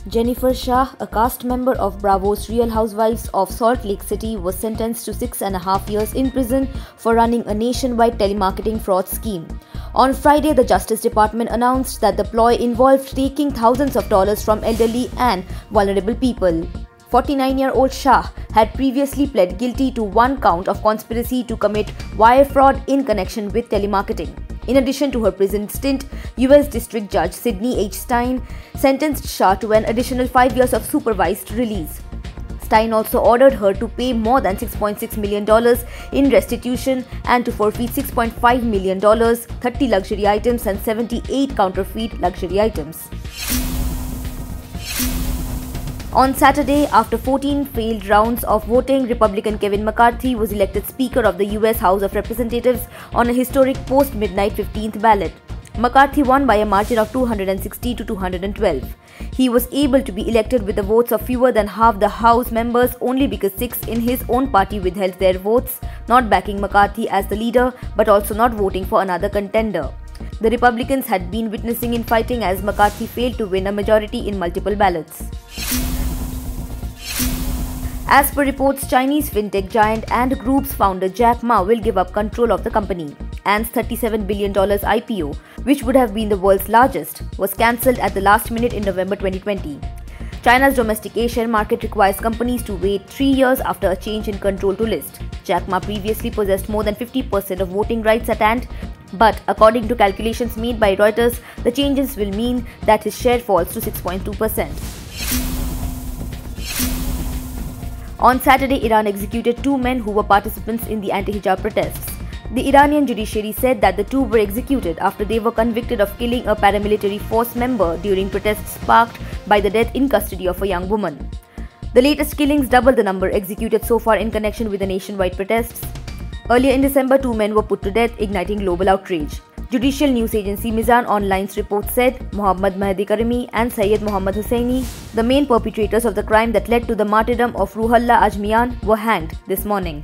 Jennifer Shah, a cast member of Bravo's Real Housewives of Salt Lake City, was sentenced to 6.5 years in prison for running a nationwide telemarketing fraud scheme. On Friday, the Justice Department announced that the ploy involved taking thousands of dollars from elderly and vulnerable people. 49-year-old Shah had previously pled guilty to one count of conspiracy to commit wire fraud in connection with telemarketing. In addition to her prison stint, U.S. District Judge Sidney H. Stein sentenced Shah to an additional 5 years of supervised release. Stein also ordered her to pay more than $6.6 million in restitution and to forfeit $6.5 million, 30 luxury items and 78 counterfeit luxury items. On Saturday, after 14 failed rounds of voting, Republican Kevin McCarthy was elected Speaker of the U.S. House of Representatives on a historic post-midnight 15th ballot. McCarthy won by a margin of 260 to 212. He was able to be elected with the votes of fewer than half the House members only because 6 in his own party withheld their votes, not backing McCarthy as the leader but also not voting for another contender. The Republicans had been witnessing infighting as McCarthy failed to win a majority in multiple ballots. As per reports, Chinese fintech giant Ant Group's founder Jack Ma will give up control of the company. Ant's $37 billion IPO, which would have been the world's largest, was cancelled at the last minute in November 2020. China's domestic Asian market requires companies to wait 3 years after a change in control to list. Jack Ma previously possessed more than 50% of voting rights at Ant, but according to calculations made by Reuters, the changes will mean that his share falls to 6.2%. On Saturday, Iran executed 2 men who were participants in the anti-Hijab protests. The Iranian judiciary said that the 2 were executed after they were convicted of killing a paramilitary force member during protests sparked by the death in custody of a young woman. The latest killings double the number executed so far in connection with the nationwide protests. Earlier in December, 2 men were put to death, igniting global outrage. Judicial news agency Mizan Online's report said Muhammad Mahdi Karimi and Syed Muhammad Hussaini, the main perpetrators of the crime that led to the martyrdom of Ruhollah Ajmian, were hanged this morning.